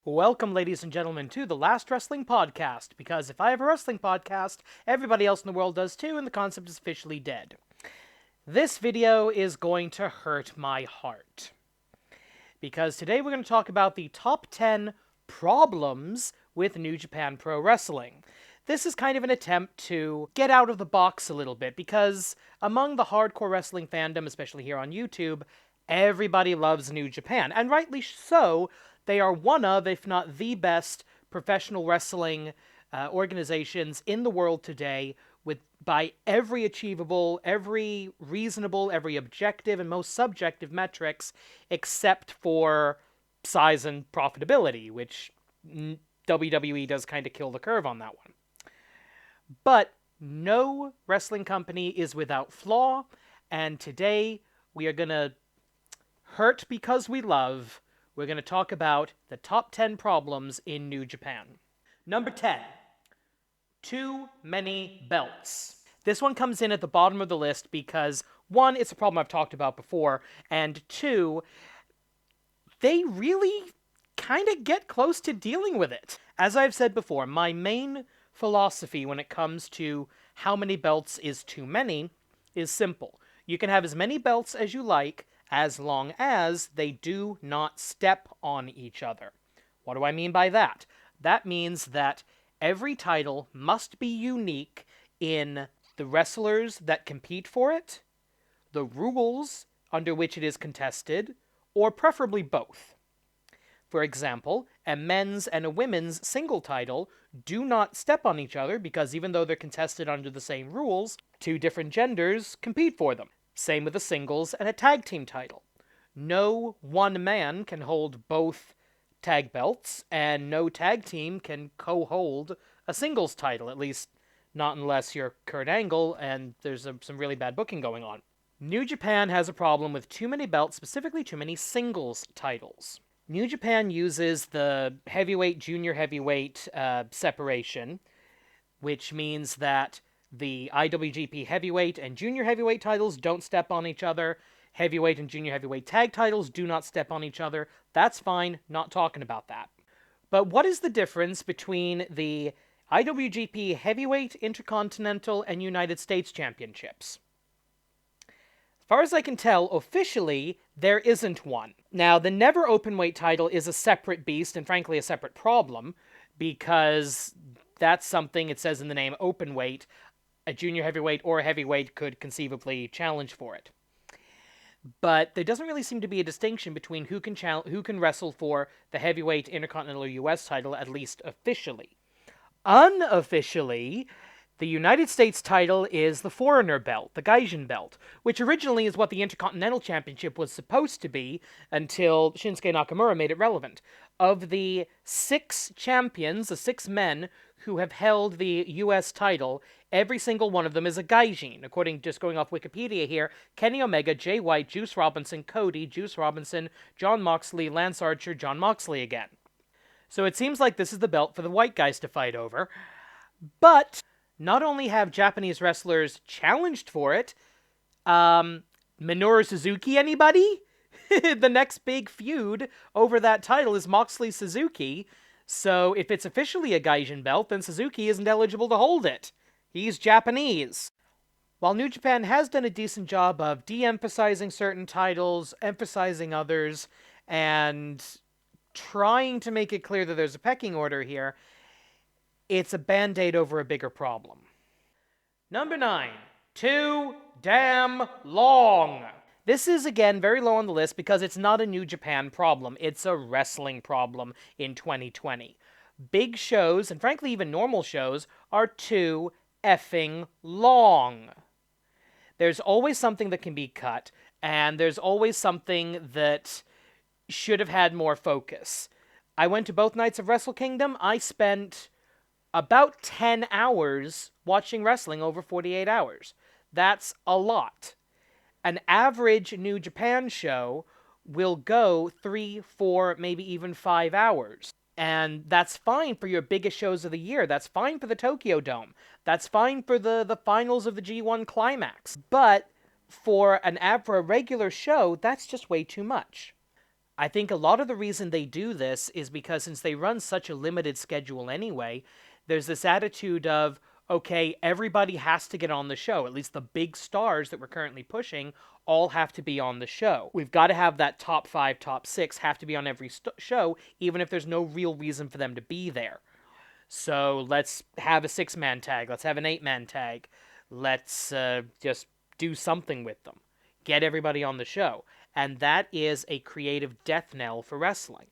Welcome, ladies and gentlemen, to the Last Wrestling Podcast, because if I have a wrestling podcast, everybody else in the world does too, and the concept is officially dead. This video is going to hurt my heart, because today we're going to talk about the top 10 problems with New Japan Pro Wrestling. This is kind of an attempt to get out of the box a little bit, because among the hardcore wrestling fandom, especially here on YouTube, everybody loves New Japan, and rightly so. They are one of, if not the best, professional wrestling organizations in the world today, by every achievable, every reasonable, every objective, and most subjective metrics, except for size and profitability, which WWE does kind of kill the curve on that one. But no wrestling company is without flaw, and today we are going to hurt because we love. We're going to talk about the top 10 problems in New Japan. Number 10, too many belts. This one comes in at the bottom of the list because, one, it's a problem I've talked about before, and two, they really kind of get close to dealing with it. As I've said before, my main philosophy when it comes to how many belts is too many is simple. You can have as many belts as you like, as long as they do not step on each other. What do I mean by that? That means that every title must be unique in the wrestlers that compete for it, the rules under which it is contested, or preferably both. For example, a men's and a women's single title do not step on each other because even though they're contested under the same rules, two different genders compete for them. Same with a singles and a tag team title. No one man can hold both tag belts, and no tag team can co-hold a singles title, at least not unless you're Kurt Angle and there's some really bad booking going on. New Japan has a problem with too many belts, specifically too many singles titles. New Japan uses the heavyweight, junior heavyweight separation, which means that the IWGP heavyweight and junior heavyweight titles don't step on each other. Heavyweight and junior heavyweight tag titles do not step on each other. That's fine, not talking about that. But what is the difference between the IWGP heavyweight, intercontinental, and United States championships? As far as I can tell, officially, there isn't one. Now, the never openweight title is a separate beast, and frankly a separate problem, because that's something, it says in the name, openweight. A junior heavyweight or a heavyweight could conceivably challenge for it. But there doesn't really seem to be a distinction between who can wrestle for the heavyweight intercontinental US title, at least officially. Unofficially, the United States title is the foreigner belt, the Gaijin belt, which originally is what the Intercontinental Championship was supposed to be until Shinsuke Nakamura made it relevant. Of the 6 champions, the 6 men who have held the US title, every single one of them is a Gaijin. According, just going off Wikipedia here, Kenny Omega, Jay White, Juice Robinson, Cody, Juice Robinson, Jon Moxley, Lance Archer, Jon Moxley again. So it seems like this is the belt for the white guys to fight over. But not only have Japanese wrestlers challenged for it, Minoru Suzuki, anybody? The next big feud over that title is Moxley-Suzuki, so if it's officially a Gaijin belt, then Suzuki isn't eligible to hold it. He's Japanese. While New Japan has done a decent job of de-emphasizing certain titles, emphasizing others, and trying to make it clear that there's a pecking order here, it's a band-aid over a bigger problem. Number 9, too damn long. This is, again, very low on the list because it's not a New Japan problem. It's a wrestling problem in 2020. Big shows, and frankly even normal shows, are too effing long. There's always something that can be cut, and there's always something that should have had more focus. I went to both nights of Wrestle Kingdom. I spent about 10 hours watching wrestling over 48 hours. That's a lot. An average New Japan show will go 3, 4, maybe even 5 hours. And that's fine for your biggest shows of the year. That's fine for the Tokyo Dome. That's fine for the finals of the G1 Climax. But for a regular show, that's just way too much. I think a lot of the reason they do this is because since they run such a limited schedule anyway, there's this attitude of, okay, everybody has to get on the show. At least the big stars that we're currently pushing all have to be on the show. We've got to have that top 5, top 6 have to be on every show, even if there's no real reason for them to be there. So let's have a 6-man tag. Let's have an 8-man tag. Let's just do something with them. Get everybody on the show. And that is a creative death knell for wrestling.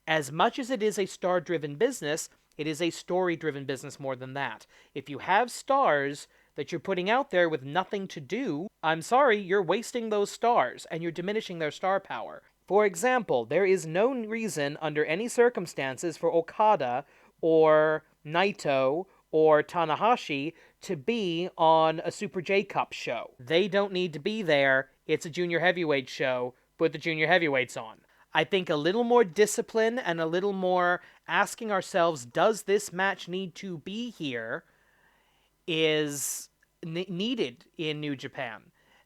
As much as it is a star-driven business, it is a story-driven business more than that. If you have stars that you're putting out there with nothing to do, I'm sorry, you're wasting those stars, and you're diminishing their star power. For example, there is no reason under any circumstances for Okada or Naito or Tanahashi to be on a Super J-Cup show. They don't need to be there. It's a junior heavyweight show. Put the junior heavyweights on. I think a little more discipline and a little more asking ourselves, does this match need to be here, is needed in New Japan.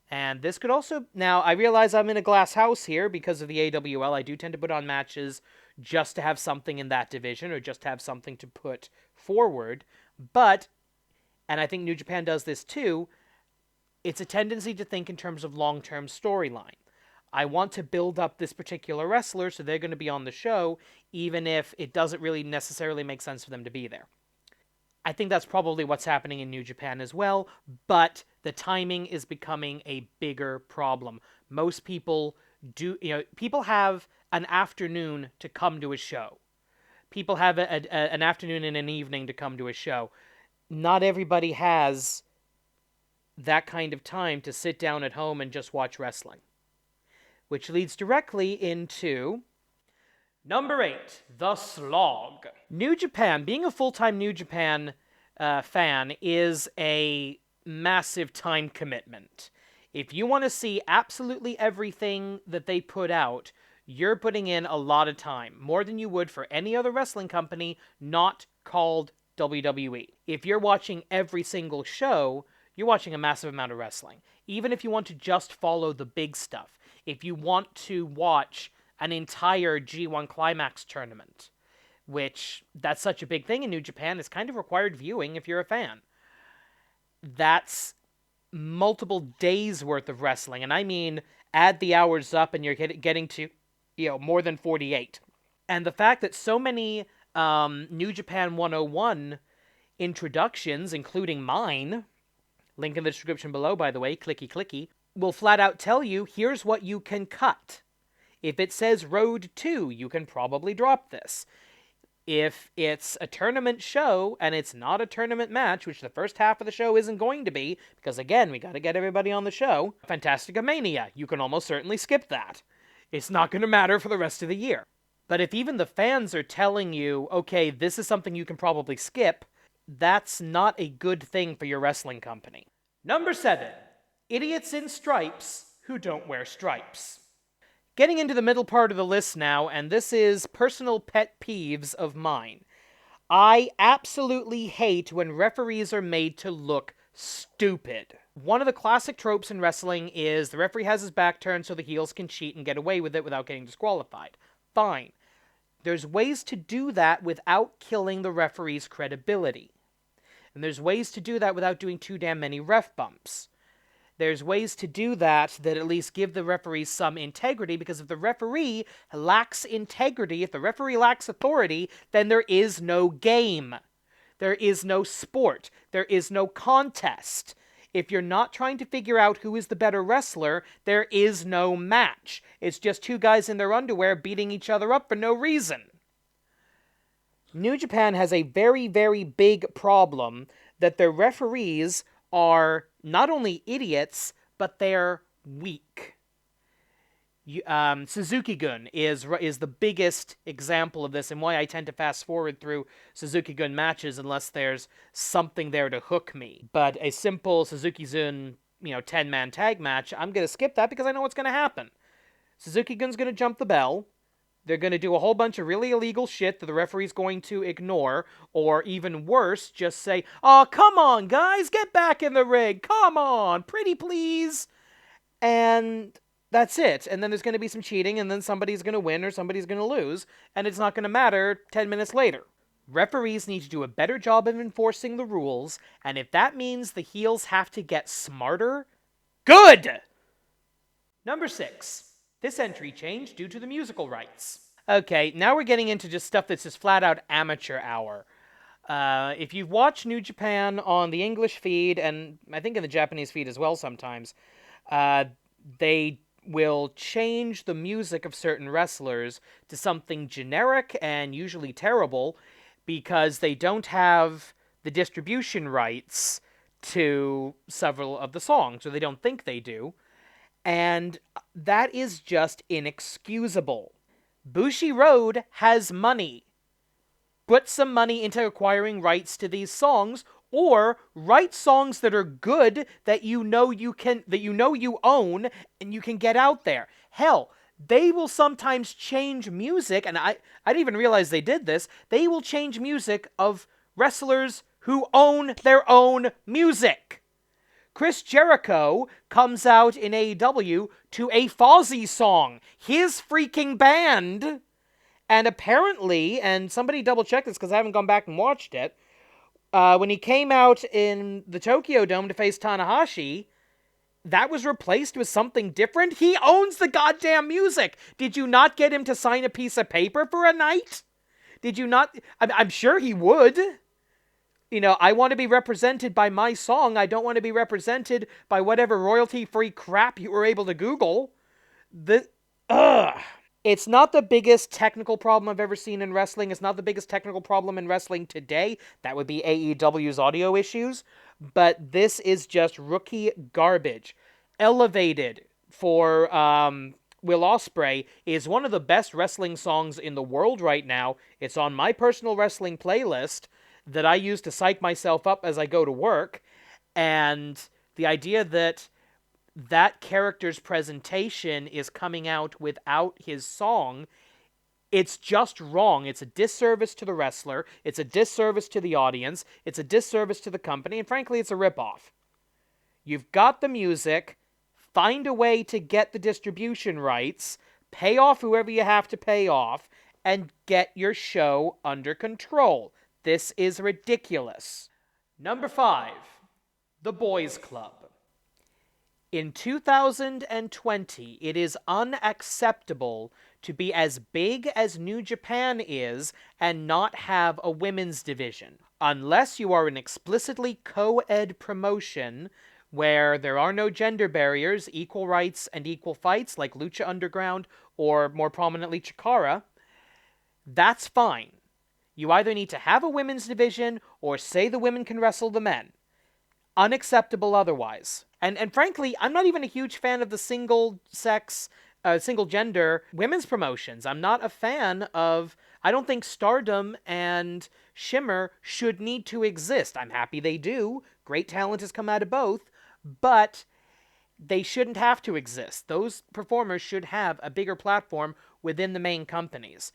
And this could also... Now, I realize I'm in a glass house here because of the AWL. I do tend to put on matches just to have something in that division or just to have something to put forward. But, and I think New Japan does this too, it's a tendency to think in terms of long-term storyline. I want to build up this particular wrestler, so they're going to be on the show, even if it doesn't really necessarily make sense for them to be there. I think that's probably what's happening in New Japan as well, but the timing is becoming a bigger problem. Most people people have an afternoon to come to a show. People have an afternoon and an evening to come to a show. Not everybody has that kind of time to sit down at home and just watch wrestling. Which leads directly into number 8, the slog. New Japan, being a full-time New Japan fan, is a massive time commitment. If you want to see absolutely everything that they put out, you're putting in a lot of time, more than you would for any other wrestling company not called WWE. If you're watching every single show, you're watching a massive amount of wrestling. Even if you want to just follow the big stuff. If you want to watch an entire G1 Climax tournament, which that's such a big thing in New Japan, is kind of required viewing if you're a fan. That's multiple days worth of wrestling, and I mean add the hours up and you're getting to, more than 48. And the fact that so many New Japan 101 introductions, including mine, link in the description below, by the way, clicky clicky, will flat out tell you, here's what you can cut. If it says Road 2, you can probably drop this. If it's a tournament show, and it's not a tournament match, which the first half of the show isn't going to be, because again, we gotta get everybody on the show, Fantastica Mania, you can almost certainly skip that. It's not gonna matter for the rest of the year. But if even the fans are telling you, okay, this is something you can probably skip, that's not a good thing for your wrestling company. Number 7. Idiots in stripes who don't wear stripes. Getting into the middle part of the list now, and this is personal pet peeves of mine. I absolutely hate when referees are made to look stupid. One of the classic tropes in wrestling is the referee has his back turned so the heels can cheat and get away with it without getting disqualified. Fine. There's ways to do that without killing the referee's credibility. And there's ways to do that without doing too damn many ref bumps. There's ways to do that that at least give the referee some integrity, because if the referee lacks integrity, if the referee lacks authority, then there is no game. There is no sport. There is no contest. If you're not trying to figure out who is the better wrestler, there is no match. It's just two guys in their underwear beating each other up for no reason. New Japan has a very, very big problem that their referees are not only idiots, but they're weak. Suzuki-gun is the biggest example of this, and why I tend to fast forward through Suzuki-gun matches unless there's something there to hook me. But a simple Suzuki-gun, 10-man tag match, I'm going to skip that because I know what's going to happen. Suzuki-gun's going to jump the bell. They're going to do a whole bunch of really illegal shit that the referee's going to ignore, or even worse, just say, "Oh, come on, guys, get back in the ring, come on, pretty please." And That's it. And then there's going to be some cheating, and then somebody's going to win or somebody's going to lose, and it's not going to matter 10 minutes later. Referees need to do a better job of enforcing the rules, and if that means the heels have to get smarter, good! Number 6. This entry changed due to the musical rights. Okay, now we're getting into just stuff that's just flat out amateur hour. If you've watched New Japan on the English feed, and I think in the Japanese feed as well sometimes, they will change the music of certain wrestlers to something generic and usually terrible because they don't have the distribution rights to several of the songs, or they don't think they do. And that is just inexcusable. Bushiroad has money. Put some money into acquiring rights to these songs, or write songs that are good that you know you own and you can get out there. Hell, they will sometimes change music, and I didn't even realize they did this. They will change music of wrestlers who own their own music. Chris Jericho comes out in AEW to a Fozzy song, his freaking band. And apparently, and somebody double-check this because I haven't gone back and watched it, when he came out in the Tokyo Dome to face Tanahashi, that was replaced with something different. He owns the goddamn music. Did you not get him to sign a piece of paper for a night? Did you not? I'm sure he would. You know, I want to be represented by my song. I don't want to be represented by whatever royalty-free crap you were able to Google. It's not the biggest technical problem I've ever seen in wrestling. It's not the biggest technical problem in wrestling today. That would be AEW's audio issues. But this is just rookie garbage. Elevated for Will Ospreay is one of the best wrestling songs in the world right now. It's on my personal wrestling playlist that I use to psych myself up as I go to work. And the idea that that character's presentation is coming out without his song, it's just wrong. It's a disservice to the wrestler. It's a disservice to the audience. It's a disservice to the company. And frankly, it's a ripoff. You've got the music. Find a way to get the distribution rights. Pay off whoever you have to pay off. And get your show under control. This is ridiculous. Number 5. The Boys Club. In 2020, it is unacceptable to be as big as New Japan is and not have a women's division. Unless you are an explicitly co-ed promotion where there are no gender barriers, equal rights, and equal fights like Lucha Underground or, more prominently, Chikara, that's fine. You either need to have a women's division or say the women can wrestle the men. Unacceptable otherwise. And frankly, I'm not even a huge fan of the single-sex, single-gender women's promotions. I'm not a fan of... I don't think Stardom and Shimmer should need to exist. I'm happy they do. Great talent has come out of both. But they shouldn't have to exist. Those performers should have a bigger platform within the main companies.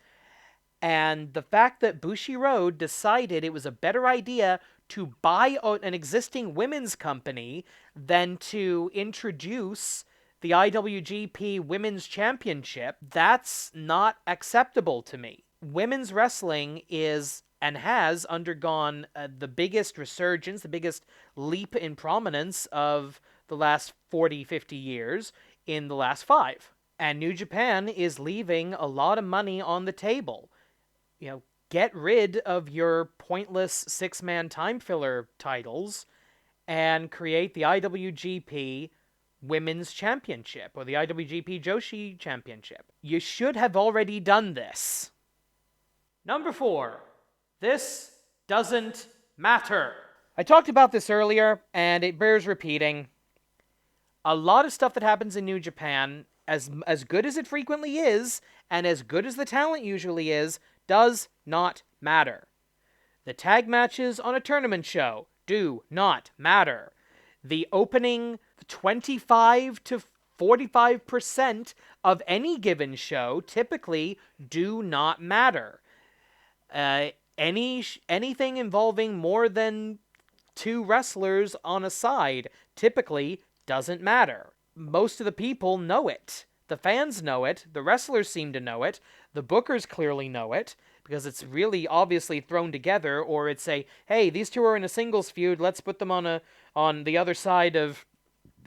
And the fact that Bushiroad decided it was a better idea to buy an existing women's company than to introduce the IWGP Women's Championship, that's not acceptable to me. Women's wrestling is and has undergone the biggest resurgence, the biggest leap in prominence of the last 40, 50 years in the last 5. And New Japan is leaving a lot of money on the table. You know, get rid of your pointless 6-man time filler titles and create the IWGP Women's Championship or the IWGP Joshi Championship. You should have already done this. Number 4. This doesn't matter. I talked about this earlier, and it bears repeating. A lot of stuff that happens in New Japan, as good as it frequently is, and as good as the talent usually is, does not matter. The tag matches on a tournament show do not matter. The opening 25 to 45% of any given show typically do not matter. Anything involving more than 2 wrestlers on a side typically doesn't matter. most of the people know it. The fans know it. The wrestlers seem to know it. The bookers clearly know it, because it's really obviously thrown together, or it's a, hey, these two are in a singles feud, let's put them on the other side of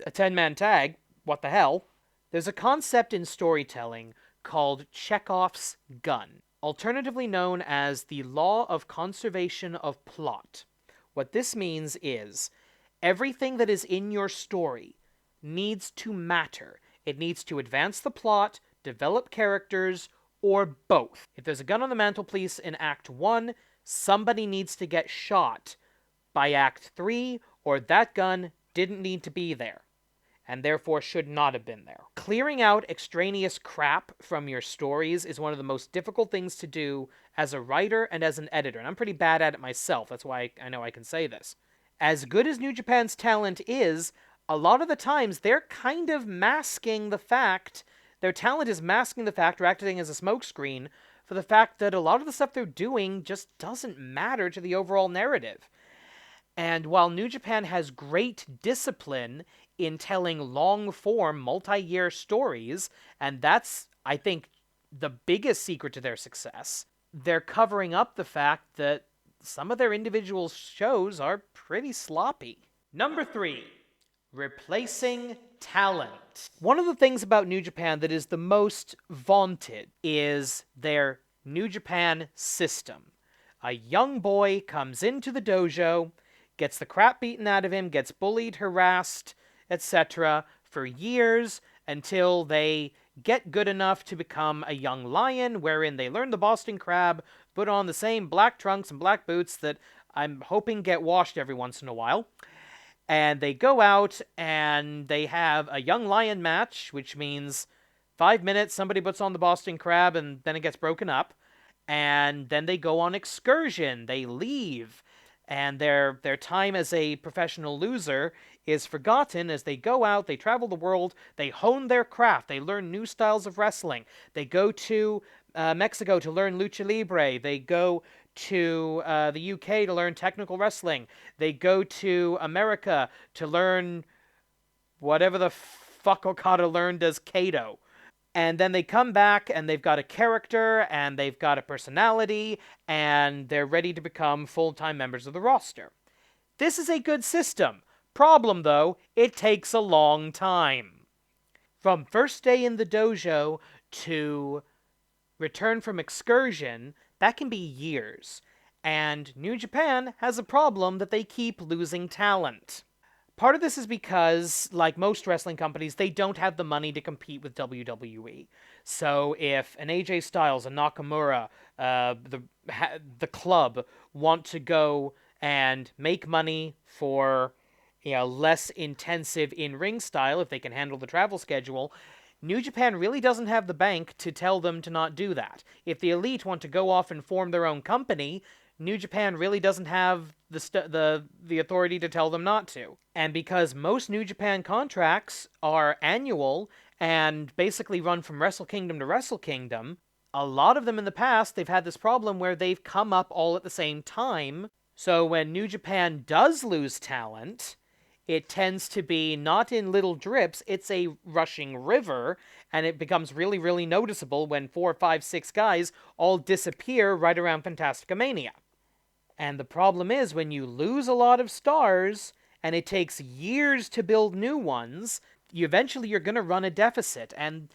a 10-man tag. What the hell? There's a concept in storytelling called Chekhov's gun, alternatively known as the law of conservation of plot. What this means is everything that is in your story needs to matter. It needs to advance the plot, develop characters, or both. If there's a gun on the mantelpiece in Act 1, somebody needs to get shot by Act 3, or that gun didn't need to be there, and therefore should not have been there. Clearing out extraneous crap from your stories is one of the most difficult things to do as a writer and as an editor, and I'm pretty bad at it myself. That's why I know I can say this. As good as New Japan's talent is, a lot of the times they're kind of masking the fact, their talent is masking the fact, or acting as a smokescreen, for the fact that a lot of the stuff they're doing just doesn't matter to the overall narrative. And while New Japan has great discipline in telling long-form, multi-year stories, and that's, I think, the biggest secret to their success, they're covering up the fact that some of their individual shows are pretty sloppy. Number 3. Replacing talent. One of the things about New Japan that is the most vaunted is their New Japan system. A young boy comes into the dojo, gets the crap beaten out of him, gets bullied, harassed, etc. for years until they get good enough to become a young lion, wherein they learn the Boston Crab, put on the same black trunks and black boots that I'm hoping get washed every once in a while. And they go out and they have a young lion match, which means 5 minutes, somebody puts on the Boston Crab, and then it gets broken up. And then they go on excursion. They leave. And their time as a professional loser is forgotten as they go out, they travel the world, they hone their craft, they learn new styles of wrestling. They go to Mexico to learn lucha libre. They go to the UK to learn technical wrestling. They go to America to learn whatever the fuck Okada learned as Kato. And then they come back and they've got a character and they've got a personality and they're ready to become full-time members of the roster. This is a good system. Problem, though, it takes a long time. From first day in the dojo to return from excursion, that can be years. And New Japan has a problem that they keep losing talent. Part of this is because, like most wrestling companies, they don't have the money to compete with WWE. So if an AJ Styles, a Nakamura, the club want to go and make money for less intensive in-ring style, if they can handle the travel schedule, New Japan really doesn't have the bank to tell them to not do that. If the Elite want to go off and form their own company, New Japan really doesn't have the authority to tell them not to. And because most New Japan contracts are annual and basically run from Wrestle Kingdom to Wrestle Kingdom, a lot of them in the past, they've had this problem where they've come up all at the same time. So when New Japan does lose talent, it tends to be not in little drips, it's a rushing river, and it becomes really, really noticeable when 4, 5, 6 guys all disappear right around Fantastica Mania. And the problem is, when you lose a lot of stars, and it takes years to build new ones, eventually you're going to run a deficit, and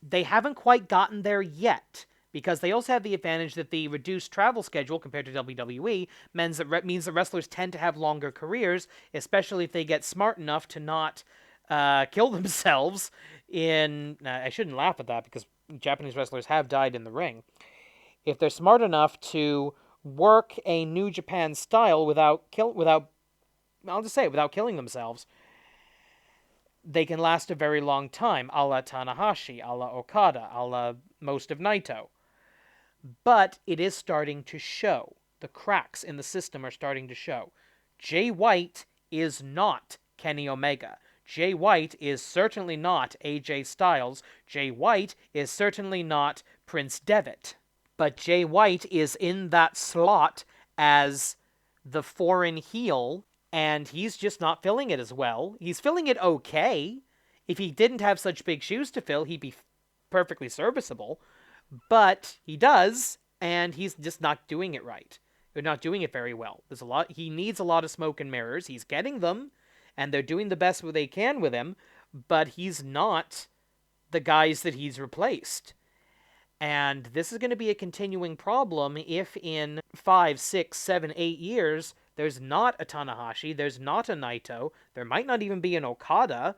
they haven't quite gotten there yet, because they also have the advantage that the reduced travel schedule compared to WWE means that wrestlers tend to have longer careers, especially if they get smart enough to not kill themselves in... I shouldn't laugh at that, because Japanese wrestlers have died in the ring. If they're smart enough to work a New Japan style without killing themselves, they can last a very long time, a la Tanahashi, a la Okada, a la most of Naito. But it is starting to show. The cracks in the system are starting to show. Jay White is not Kenny Omega. Jay White is certainly not AJ Styles. Jay White is certainly not Prince Devitt. But Jay White is in that slot as the foreign heel, and he's just not filling it as well. He's filling it okay. If he didn't have such big shoes to fill, he'd be perfectly serviceable. But he does, and he's just not doing it right. They're not doing it very well. He needs a lot of smoke and mirrors. He's getting them, and they're doing the best they can with him, but he's not the guys that he's replaced. And this is going to be a continuing problem if in 5, 6, 7, 8 years, there's not a Tanahashi, there's not a Naito, there might not even be an Okada,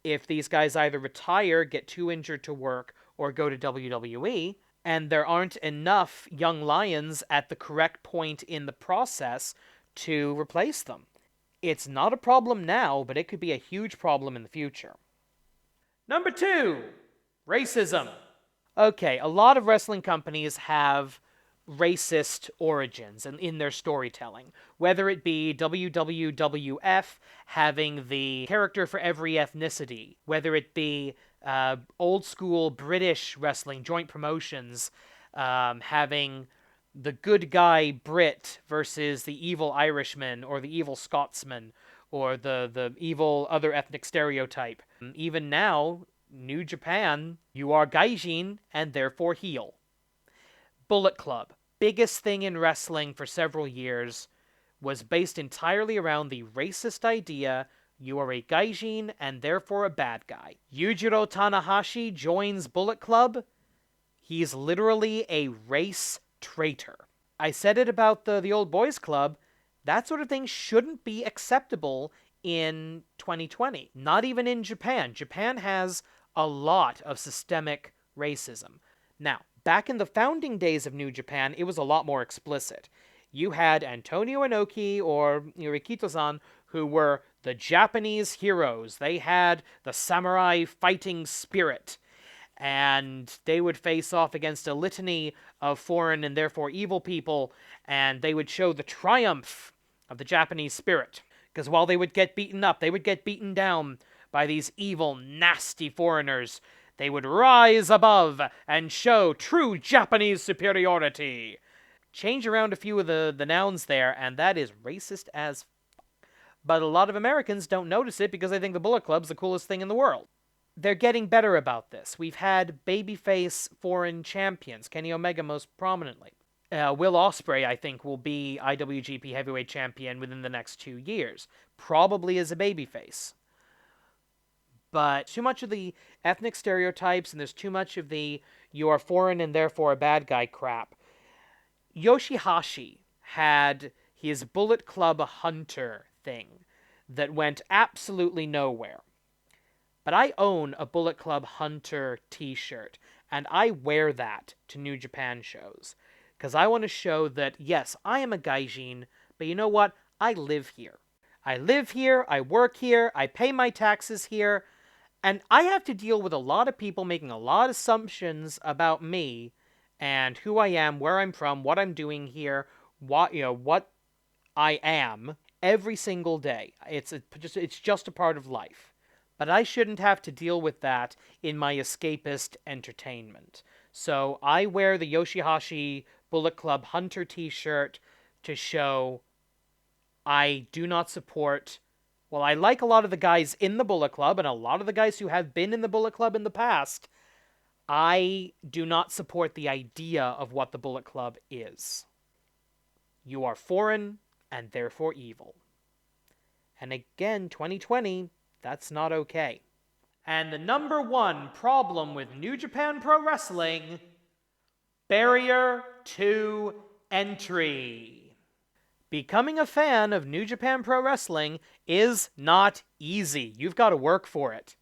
if these guys either retire, get too injured to work, or go to WWE, and there aren't enough young lions at the correct point in the process to replace them. It's not a problem now, but it could be a huge problem in the future. Number 2, racism. Okay, a lot of wrestling companies have racist origins in their storytelling, whether it be WWF having the character for every ethnicity, whether it be old school British wrestling joint promotions having the good guy Brit versus the evil Irishman or the evil Scotsman or the evil other ethnic stereotype. Even now, New Japan, you are gaijin and therefore heel. Bullet Club, biggest thing in wrestling for several years, was based entirely around the racist idea you are a gaijin and therefore a bad guy. Yujiro Tanahashi joins Bullet Club. He's literally a race traitor. I said it about the Old Boys Club. That sort of thing shouldn't be acceptable in 2020. Not even in Japan. Japan has a lot of systemic racism. Now, back in the founding days of New Japan, it was a lot more explicit. You had Antonio Inoki or Rikito-san, who were the Japanese heroes. They had the samurai fighting spirit, and they would face off against a litany of foreign and therefore evil people, and they would show the triumph of the Japanese spirit. Because while they would get beaten up, they would get beaten down by these evil, nasty foreigners, they would rise above and show true Japanese superiority. Change around a few of the nouns there, and that is racist as fuck. But a lot of Americans don't notice it because they think the Bullet Club's the coolest thing in the world. They're getting better about this. We've had babyface foreign champions, Kenny Omega most prominently. Will Ospreay, I think, will be IWGP Heavyweight Champion within the next 2 years, probably as a babyface. But too much of the ethnic stereotypes, and there's too much of the you are foreign and therefore a bad guy crap. Yoshihashi had his Bullet Club Hunter thing that went absolutely nowhere. But I own a Bullet Club Hunter t-shirt, and I wear that to New Japan shows. Because I want to show that, yes, I am a gaijin, but you know what? I live here. I live here, I work here, I pay my taxes here, and I have to deal with a lot of people making a lot of assumptions about me and who I am, where I'm from, what I'm doing here, what I am every single day. It's just a part of life. But I shouldn't have to deal with that in my escapist entertainment. So I wear the Yoshihashi Bullet Club Hunter t-shirt to show I do not support... Well, I like a lot of the guys in the Bullet Club, and a lot of the guys who have been in the Bullet Club in the past. I do not support the idea of what the Bullet Club is. You are foreign, and therefore evil. And again, 2020, that's not okay. And the number one problem with New Japan Pro Wrestling, barrier to entry. Becoming a fan of New Japan Pro Wrestling is not easy. You've got to work for it.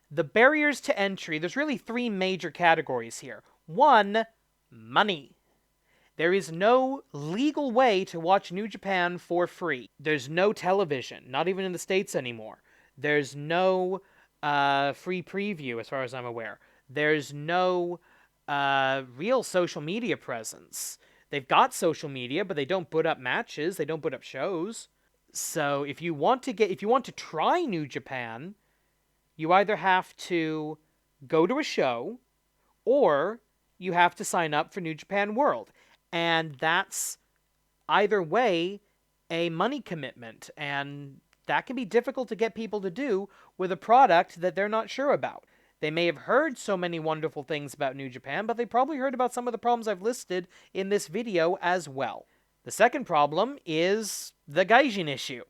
The barriers to entry, there's really 3 major categories here. 1, money. There is no legal way to watch New Japan for free. There's no television, not even in the States anymore. There's no free preview, as far as I'm aware. There's no real social media presence. They've got social media, but they don't put up matches. They don't put up shows. So if you want to try New Japan, you either have to go to a show, or you have to sign up for New Japan World. And that's, either way, a money commitment. And that can be difficult to get people to do with a product that they're not sure about. They may have heard so many wonderful things about New Japan, but they probably heard about some of the problems I've listed in this video as well. The second problem is the gaijin issue.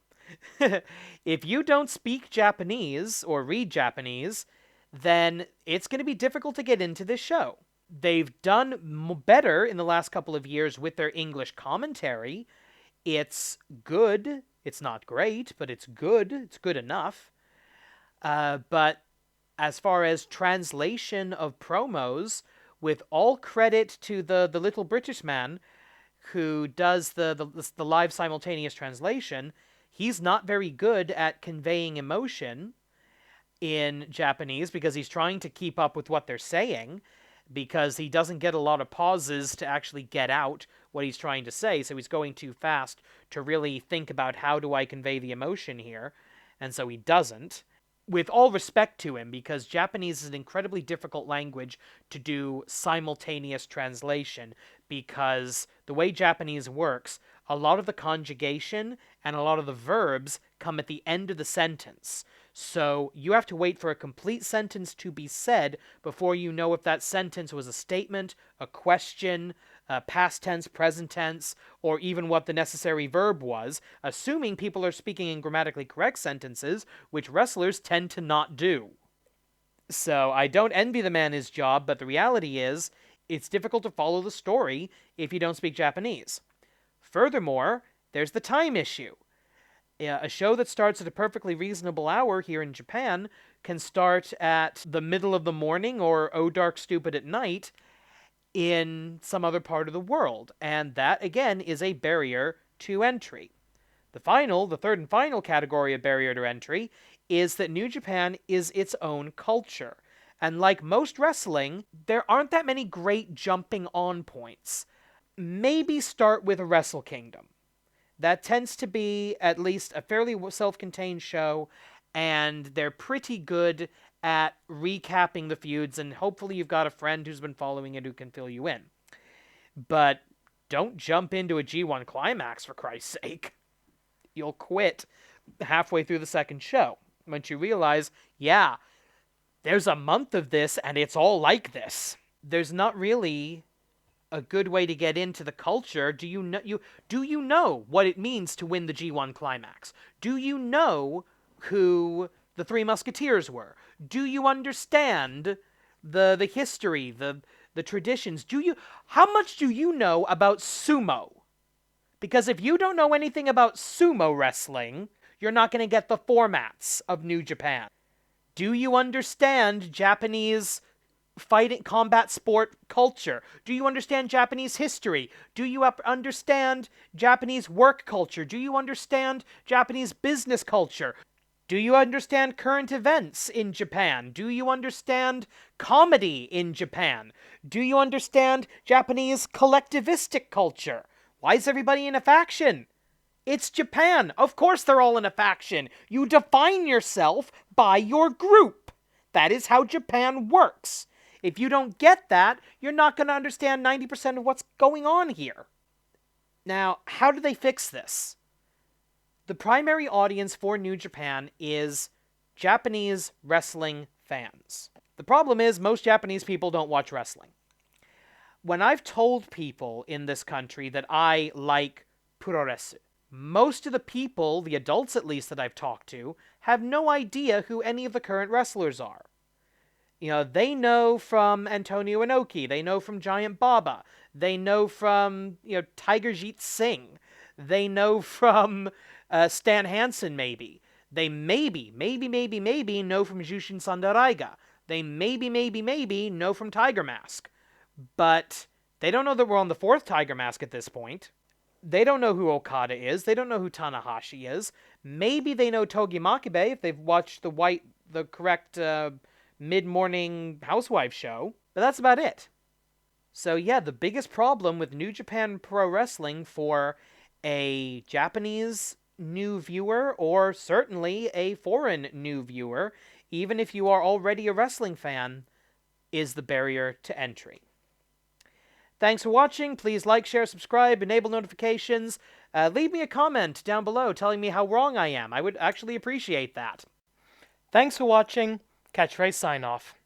If you don't speak Japanese or read Japanese, then it's going to be difficult to get into this show. They've done better in the last couple of years with their English commentary. It's good. It's not great, but it's good. It's good enough. But as far as translation of promos, with all credit to the little British man who does the live simultaneous translation, he's not very good at conveying emotion in Japanese because he's trying to keep up with what they're saying, because he doesn't get a lot of pauses to actually get out what he's trying to say, so he's going too fast to really think about how do I convey the emotion here, and so he doesn't. With all respect to him, because Japanese is an incredibly difficult language to do simultaneous translation, because the way Japanese works, a lot of the conjugation and a lot of the verbs come at the end of the sentence. So you have to wait for a complete sentence to be said before you know if that sentence was a statement, a question, past tense, present tense, or even what the necessary verb was, assuming people are speaking in grammatically correct sentences, which wrestlers tend to not do. So I don't envy the man his job, but the reality is, it's difficult to follow the story if you don't speak Japanese. Furthermore, there's the time issue. A show that starts at a perfectly reasonable hour here in Japan can start at the middle of the morning or oh dark stupid at night in some other part of the world, and that, again, is a barrier to entry. The third and final category of barrier to entry is that New Japan is its own culture. And like most wrestling, there aren't that many great jumping on points. Maybe start with a Wrestle Kingdom. That tends to be at least a fairly self-contained show, and they're pretty good at recapping the feuds, and hopefully you've got a friend who's been following it who can fill you in. But don't jump into a G1 climax, for Christ's sake. You'll quit halfway through the second show once you realize, yeah, there's a month of this, and it's all like this. There's not really a good way to get into the culture. Do you know what it means to win the G1 climax? Do you know who the Three Musketeers were? Do you understand the history, the traditions? How much do you know about sumo? Because if you don't know anything about sumo wrestling, you're not going to get the formats of New Japan. Do you understand Japanese fighting combat sport culture? Do you understand Japanese history? Do you understand Japanese work culture? Do you understand Japanese business culture? Do you understand current events in Japan? Do you understand comedy in Japan? Do you understand Japanese collectivistic culture? Why is everybody in a faction? It's Japan. Of course they're all in a faction. You define yourself by your group. That is how Japan works. If you don't get that, you're not going to understand 90% of what's going on here. Now, how do they fix this? The primary audience for New Japan is Japanese wrestling fans. The problem is most Japanese people don't watch wrestling. When I've told people in this country that I like puroresu, most of the people, the adults at least that I've talked to, have no idea who any of the current wrestlers are. You know, they know from Antonio Inoki, they know from Giant Baba, they know from, Tiger Jeet Singh, they know from Stan Hansen maybe. They maybe know from Jushin Sandaraiga. They maybe know from Tiger Mask. But they don't know that we're on the fourth Tiger Mask at this point. They don't know who Okada is. They don't know who Tanahashi is. Maybe they know Togi Makabe if they've watched the correct mid-morning housewife show. But that's about it. So yeah, the biggest problem with New Japan Pro Wrestling for a Japanese new viewer, or certainly a foreign new viewer, even if you are already a wrestling fan, is the barrier to entry. Thanks for watching. Please like, share, subscribe, enable notifications. Leave me a comment down below telling me how wrong I am. I would actually appreciate that. Thanks for watching. Catchphrase sign off.